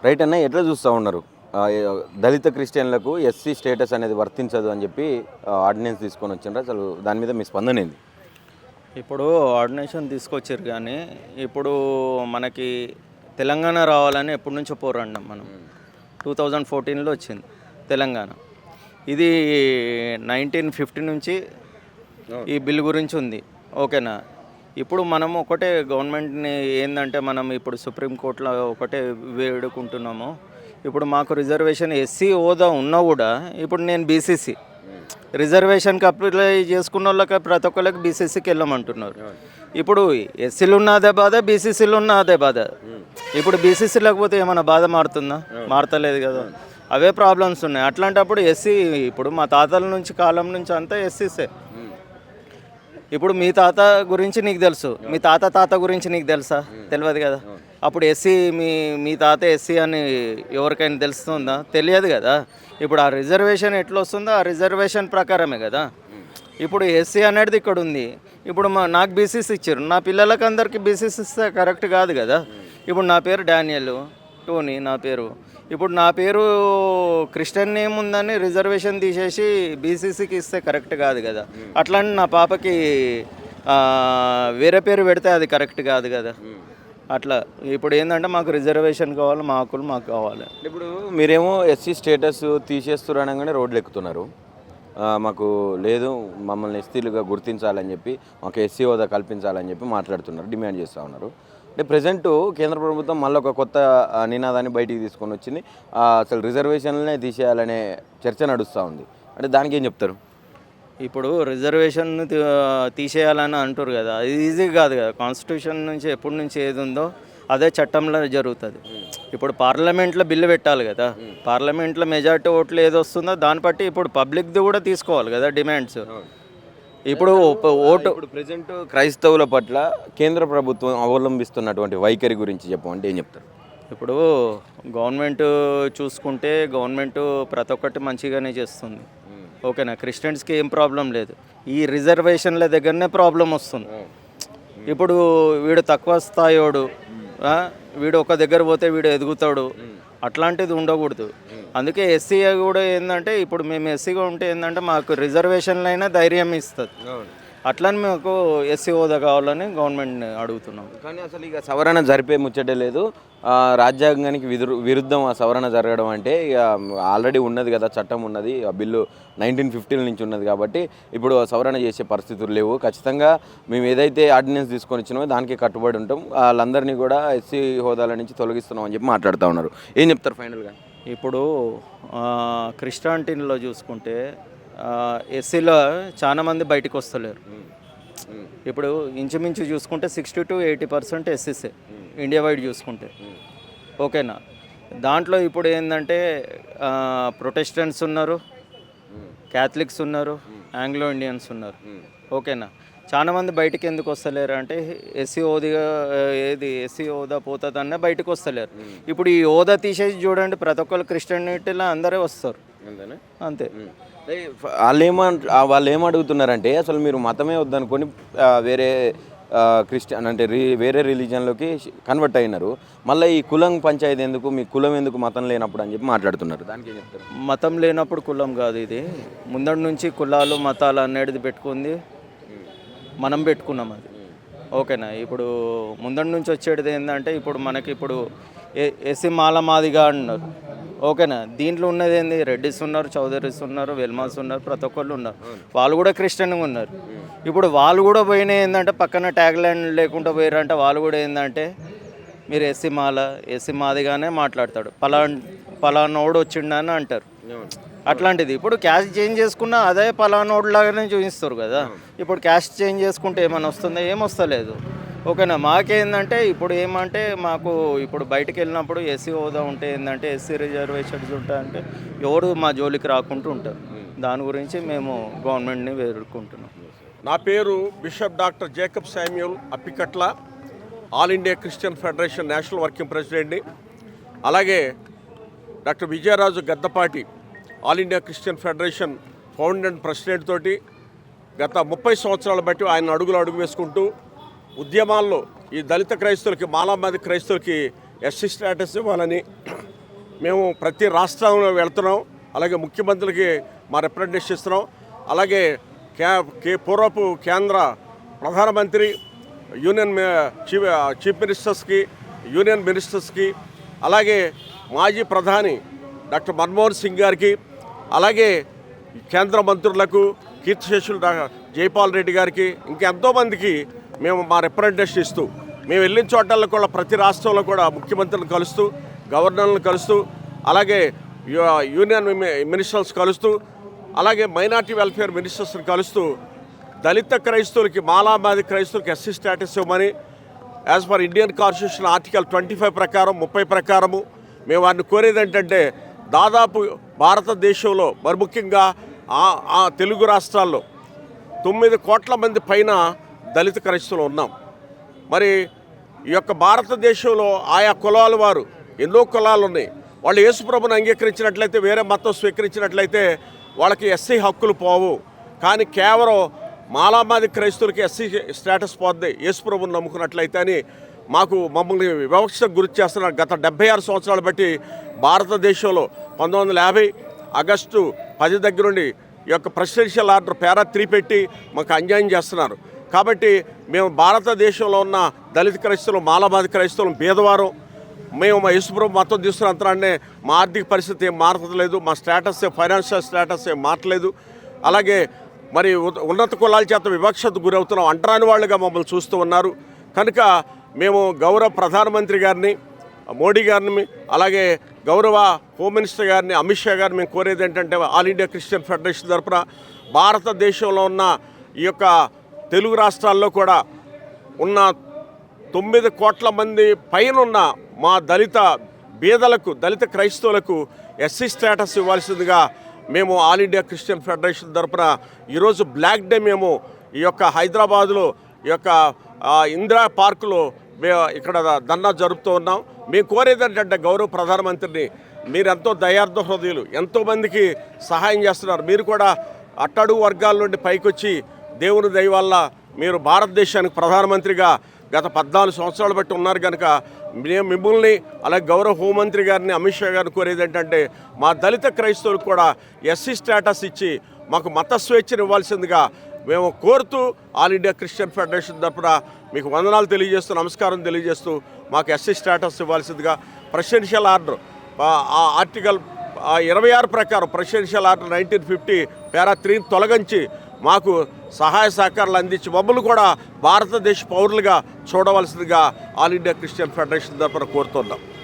Right అన్న, ఎట్లా చూస్తూ ఉన్నారు? ఆ, దళిత క్రిస్టియన్లకు ఎస్సీ స్టేటస్ అనేది వర్తించదు అని చెప్పి ఆర్డినెన్స్ తీసుకొని వచ్చిండ్రు. అసలు దాని మీద మీ స్పందన ఏంది? ఇప్పుడు ఆర్డినేషన్ తీసుకొచ్చారు కానీ ఇప్పుడు మనకి తెలంగాణ రావాలని ఎప్పటి నుంచో పోరాడినాం మనం. 2014లో వచ్చింది తెలంగాణ. ఇది 1950 నుంచి ఈ బిల్ గురించి ఉంది. ఓకేనా? ఇప్పుడు మనం ఒకటే గవర్నమెంట్ని ఏంటంటే మనం ఇప్పుడు సుప్రీంకోర్టులో ఒకటే వేడుకుంటున్నాము. ఇప్పుడు మాకు రిజర్వేషన్ ఎస్సీ హోదా ఉన్నా కూడా ఇప్పుడు నేను బీసీసీ రిజర్వేషన్కి అప్లై చేసుకున్న వాళ్ళకి ప్రతి ఒక్కరికి బీసీసీకి వెళ్ళమంటున్నారు. ఇప్పుడు ఎస్సీలు ఉన్న అదే బాధ, బీసీసీలు ఉన్న అదే బాధ. ఇప్పుడు బీసీసీ లేకపోతే ఏమైనా బాధ మారుతుందా? మారతలేదు కదా. అవే ప్రాబ్లమ్స్ ఉన్నాయి. అట్లాంటప్పుడు ఎస్సీ ఇప్పుడు మా తాతల నుంచి కాలం నుంచి అంతా ఎస్సీసే. ఇప్పుడు మీ తాత గురించి నీకు తెలుసు, మీ తాత గురించి నీకు తెలుసా? తెలియదు కదా. అప్పుడు ఎస్సీ మీ తాత ఎస్సీ అని ఎవరికైనా తెలుస్తుందా? తెలియదు కదా. ఇప్పుడు ఆ రిజర్వేషన్ ఎట్లా వస్తుందో ఆ రిజర్వేషన్ ప్రకారమే కదా. ఇప్పుడు ఎస్సీ అనేది ఇక్కడ ఉంది. ఇప్పుడు నాకు బీసీసీ ఇచ్చారు, నా పిల్లలకి అందరికీ బీసీసీ ఇస్తే కరెక్ట్ కాదు కదా. ఇప్పుడు నా పేరు డానియల్ టోనీ నా పేరు. ఇప్పుడు నా పేరు క్రిస్టియన్ నేమ్ ఉందని రిజర్వేషన్ తీసేసి బీసీసీకి ఇస్తే కరెక్ట్ కాదు కదా. అట్లాంటి నా పాపకి వేరే పేరు పెడితే అది కరెక్ట్ కాదు కదా. అట్లా ఇప్పుడు ఏంటంటే మాకు రిజర్వేషన్ కావాలి, మా హక్కులు మాకు కావాలి. ఇప్పుడు మీరేమో ఎస్సీ స్టేటస్ తీసేస్తున్నారు అనగానే రోడ్లు ఎక్కుతున్నారు. మాకు లేదు, మమ్మల్ని ఎస్సీలుగా గుర్తించాలని చెప్పి, మాకు ఎస్సీ హోదా కల్పించాలని చెప్పి మాట్లాడుతున్నారు, డిమాండ్ చేస్తూ ఉన్నారు. అంటే ప్రజెంట్ కేంద్ర ప్రభుత్వం మళ్ళీ ఒక కొత్త నినాదాన్ని బయటికి తీసుకొని వచ్చింది. అసలు రిజర్వేషన్లనే తీసేయాలనే చర్చ నడుస్తూ ఉంది. అంటే దానికి ఏం చెప్తారు? ఇప్పుడు రిజర్వేషన్ తీసేయాలని అంటారు కదా, అది ఈజీ కాదు కదా. కాన్స్టిట్యూషన్ నుంచి ఎప్పటి నుంచి ఏది ఉందో అదే చట్టంలో జరుగుతుంది. ఇప్పుడు పార్లమెంట్లో బిల్లు పెట్టాలి కదా, పార్లమెంట్లో మెజారిటీ ఓట్లు ఏది వస్తుందో దాన్ని బట్టి ఇప్పుడు పబ్లిక్ది కూడా తీసుకోవాలి కదా డిమాండ్స్. ఇప్పుడు ఇప్పుడు ప్రజెంట్ క్రైస్తవుల పట్ల కేంద్ర ప్రభుత్వం అవలంబిస్తున్నటువంటి వైఖరి గురించి చెప్పమంటే ఏం చెప్తారు? ఇప్పుడు గవర్నమెంట్ చూసుకుంటే గవర్నమెంట్ ప్రతి ఒక్కటి మంచిగానే చేస్తుంది. ఓకేనా? క్రిస్టియన్స్కి ఏం ప్రాబ్లం లేదు. ఈ రిజర్వేషన్ల దగ్గరనే ప్రాబ్లం వస్తుంది. ఇప్పుడు వీడు తక్కువ స్థాయివాడు, వీడు ఒక దగ్గర పోతే వీడు ఎదుగుతాడు, అట్లాంటిది ఉండకూడదు. అందుకే ఎస్సీ కూడా ఏంటంటే ఇప్పుడు మేము ఎస్సీగా ఉంటే ఏంటంటే మాకు రిజర్వేషన్లు అయినా ధైర్యం ఇస్తుంది. అట్లని మాకు ఎస్సీ హోదా కావాలని గవర్నమెంట్ని అడుగుతున్నాం. కానీ అసలు ఇక సవరణ జరిపే ముచ్చటే లేదు. రాజ్యాంగానికి విరుద్ధం ఆ సవరణ జరగడం అంటే ఇక ఆల్రెడీ ఉన్నది కదా, చట్టం ఉన్నది, ఆ బిల్లు 1950 నుంచి ఉన్నది కాబట్టి ఇప్పుడు సవరణ చేసే పరిస్థితులు లేవు. ఖచ్చితంగా మేము ఏదైతే ఆర్డినెన్స్ తీసుకొని వచ్చినామో దానికి కట్టుబడి ఉంటాం, వాళ్ళందరినీ కూడా ఎస్సీ హోదాల నుంచి తొలగిస్తున్నాం అని చెప్పి మాట్లాడుతూ ఉన్నారు. ఏం చెప్తారు ఫైనల్గా? ఇప్పుడు క్రిస్టియానిటీలో చూసుకుంటే ఎస్సీలో చాలామంది బయటకు వస్తలేరు. ఇప్పుడు ఇంచుమించు చూసుకుంటే 60 to 80% ఎస్సీసే ఇండియా వైడ్ చూసుకుంటే. ఓకేనా? దాంట్లో ఇప్పుడు ఏంటంటే ప్రొటెస్టెంట్స్ ఉన్నారు, క్యాథలిక్స్ ఉన్నారు, ఆంగ్లో ఇండియన్స్ ఉన్నారు. ఓకేనా? చాలామంది బయటకు ఎందుకు వస్తలేరు అంటే ఎస్సీ హోదా పోతుందన్న బయటకు వస్తలేరు. ఇప్పుడు ఈ హోదా తీసేసి చూడండి, ప్రతి ఒక్కరు క్రిస్టియానిటీలో అందరే వస్తారు, అంతే. వాళ్ళు ఏమడుగుతున్నారంటే అసలు మీరు మతమే వద్దనుకొని వేరే క్రిస్టియన్ అంటే వేరే రిలీజన్లోకి కన్వర్ట్ అయినారు, మళ్ళీ ఈ కులం పంచాయతీ ఎందుకు, మీ కులం ఎందుకు మతం లేనప్పుడు అని చెప్పి మాట్లాడుతున్నారు. దానికి ఏం చెప్తారు? మతం లేనప్పుడు కులం కాదు ఇది. ముందటి నుంచి కులాలు మతాలు అనేది పెట్టుకుంది మనం పెట్టుకున్నాం అది. ఓకేనా? ఇప్పుడు ముందటి నుంచి వచ్చేది ఏంటంటే ఇప్పుడు మనకి ఇప్పుడు ఎస్సీ మాదిగా అన్నారు. ఓకేనా? దీంట్లో ఉన్నది ఏంది, రెడ్డిస్ ఉన్నారు, చౌదరీస్ ఉన్నారు, వెల్మాస్ ఉన్నారు, ప్రతి ఒక్కళ్ళు ఉన్నారు. వాళ్ళు కూడా క్రిస్టియన్గా ఉన్నారు. ఇప్పుడు వాళ్ళు కూడా పోయినాయి ఏంటంటే పక్కన ట్యాగ్ లైన్ లేకుండా పోయారంటే వాళ్ళు కూడా ఏంటంటే మీరు ఎస్సీ మాదిగానే మాట్లాడతాడు, పలానోడు వచ్చిండని అంటారు. అట్లాంటిది ఇప్పుడు క్యాస్ట్ చేంజ్ చేసుకున్నా అదే పలానోడు లాగానే చూపిస్తారు కదా. ఇప్పుడు క్యాస్ట్ చేంజ్ చేసుకుంటే ఏమైనా వస్తుందా? ఏమొస్తలేదు. ఓకేనా? మాకేందంటే ఇప్పుడు ఏమంటే మాకు ఇప్పుడు బయటకు వెళ్ళినప్పుడు ఎస్సీ హోదా ఉంటే ఏంటంటే ఎస్సీ రిజర్వేషన్స్ ఉంటాయంటే ఎవరు మా జోలికి రాకుంటూ ఉంటారు. దాని గురించి మేము గవర్నమెంట్ని వేడుకుంటున్నాం. నా పేరు bishop doctor Jacob Samuel Appikatla, all India Christian federation national working ప్రెసిడెంట్ని. అలాగే doctor Vijayaraju Gaddapati, all India Christian federation founder president తోటి గత 30 సంవత్సరాల బట్టి ఆయన అడుగు వేసుకుంటూ ఉద్యమాల్లో ఈ దళిత క్రైస్తవులకి, మాలామాది క్రైస్తవులకి ఎస్సీ స్టేటస్ ఇవ్వాలని, మేము ప్రతి రాష్ట్రంలో వెళ్తున్నాం. అలాగే ముఖ్యమంత్రికి మా రిప్రజెంటేషన్ ఇస్తున్నాం. అలాగే పూర్వపు కేంద్ర ప్రధానమంత్రి, యూనియన్ చీఫ్ మినిస్టర్స్కి, యూనియన్ మినిస్టర్స్కి, అలాగే మాజీ ప్రధాని డాక్టర్ మన్మోహన్ సింగ్ గారికి, అలాగే కేంద్ర మంత్రులకు, కీర్తిశేషులు జైపాల్ రెడ్డి గారికి, ఇంకెంతోమందికి మేము మా రిప్రజెంటేషన్ ఇస్తూ మేము వెళ్ళిన చోటల్లో కూడా ప్రతి రాష్ట్రంలో కూడా ముఖ్యమంత్రులను కలుస్తూ, గవర్నర్లను కలుస్తూ, అలాగే యూనియన్ మినిస్టర్స్ కలుస్తూ, అలాగే మైనార్టీ వెల్ఫేర్ మినిస్టర్స్ని కలుస్తూ దళిత క్రైస్తవులకి, మాలామాది క్రైస్తవులకి ఎస్సీ స్టేటస్ ఇవ్వమని as per Indian constitution article 25 ప్రకారం 30 ప్రకారము మేము వారిని కోరేది ఏంటంటే, దాదాపు భారతదేశంలో మరి ముఖ్యంగా ఆ తెలుగు రాష్ట్రాల్లో 9 కోట్ల మంది పైన దళిత క్రైస్తవులు ఉన్నాం. మరి ఈ యొక్క భారతదేశంలో ఆయా కులాల వారు, ఎన్నో కులాలు ఉన్నాయి. వాళ్ళు యేసుప్రభుని అంగీకరించినట్లయితే, వేరే మతం స్వీకరించినట్లయితే వాళ్ళకి ఎస్సీ హక్కులు పోవు. కానీ కేవలం మాలామాది క్రైస్తవులకి ఎస్సీ స్టేటస్ పోద్ది యేసుప్రభుని నమ్ముకున్నట్లయితే అని మమ్మల్ని వివక్షకు గురి చేస్తున్నారు. గత 76 సంవత్సరాలు బట్టి భారతదేశంలో 1950 ఆగస్టు 10 దగ్గర నుండి ఈ యొక్క ప్రెసిడెన్షియల్ ఆర్డర్ పేరా 3 పెట్టి మాకు అన్యాయం చేస్తున్నారు. కాబట్టి మేము భారతదేశంలో ఉన్న దళిత క్రైస్తవులు, మాలామాది క్రైస్తవులు బీదవారం. మేము మా యేసుప్రభు మతం తీసుకున్న అంతరాన్నే మా ఆర్థిక పరిస్థితి ఏం మారలేదు, మా స్టేటస్ ఫైనాన్షియల్ స్టేటస్ ఏం మారలేదు. అలాగే మరి ఉన్నత కులాల చేత వివక్షతకు గురవుతున్నాం, అంటరాని వాళ్ళుగా మమ్మల్ని చూస్తూ ఉన్నారు. కనుక మేము గౌరవ ప్రధానమంత్రి గారిని, మోడీ గారిని, అలాగే గౌరవ హోమ్ మినిస్టర్ గారిని, అమిత్ షా గారిని మేము కోరేది ఏంటంటే, ఆల్ ఇండియా క్రిస్టియన్ ఫెడరేషన్ తరఫున భారతదేశంలో ఉన్న ఈ యొక్క తెలుగు రాష్ట్రాల్లో కూడా ఉన్న 9 కోట్ల మంది పైన ఉన్న మా దళిత బీదలకు, దళిత క్రైస్తవులకు ఎస్సీ స్టేటస్ ఇవ్వాల్సిందిగా మేము ఆల్ ఇండియా క్రిస్టియన్ ఫెడరేషన్ తరఫున ఈరోజు బ్లాక్ డే మేము ఈ యొక్క హైదరాబాదులో ఈ యొక్క ఇందిరా పార్కులో ఇక్కడ ధర్నా జరుపుతూ ఉన్నాం. మేము కోరేది ఏంటంటే, గౌరవ ప్రధానమంత్రిని, మీరెంతో దయార్థ హృదయులు, ఎంతోమందికి సహాయం చేస్తున్నారు. మీరు కూడా అట్టడుగు వర్గాల నుండి పైకొచ్చి దేవుని దయ వల్ల మీరు భారతదేశానికి ప్రధానమంత్రిగా గత 14 సంవత్సరాలు బట్టి ఉన్నారు. కనుక మేము మిమ్మల్ని, అలాగే గౌరవ హోంమంత్రి గారిని, అమిత్ షా గారిని కోరేది ఏంటంటే, మా దళిత క్రైస్తవులకు కూడా ఎస్సీ స్టేటస్ ఇచ్చి మాకు మత స్వేచ్ఛను ఇవ్వాల్సిందిగా మేము కోరుతూ ఆల్ ఇండియా క్రిస్టియన్ ఫెడరేషన్ తరఫున మీకు వందనాలు తెలియజేస్తూ, నమస్కారం తెలియజేస్తూ, మాకు ఎస్సీ స్టేటస్ ఇవ్వాల్సిందిగా ప్రెసిడెన్షియల్ ఆర్డర్ ఆర్టికల్ 26 ప్రకారం ప్రెసిడెన్షియల్ ఆర్డర్ 1950 పేరా 3 తొలగించి మాకు సహాయ సహకారాలు అందించి మమ్మల్ని కూడా భారతదేశ పౌరులుగా చూడవలసిందిగా ఆల్ ఇండియా క్రిస్టియన్ ఫెడరేషన్ తరఫున కోరుతున్నాం.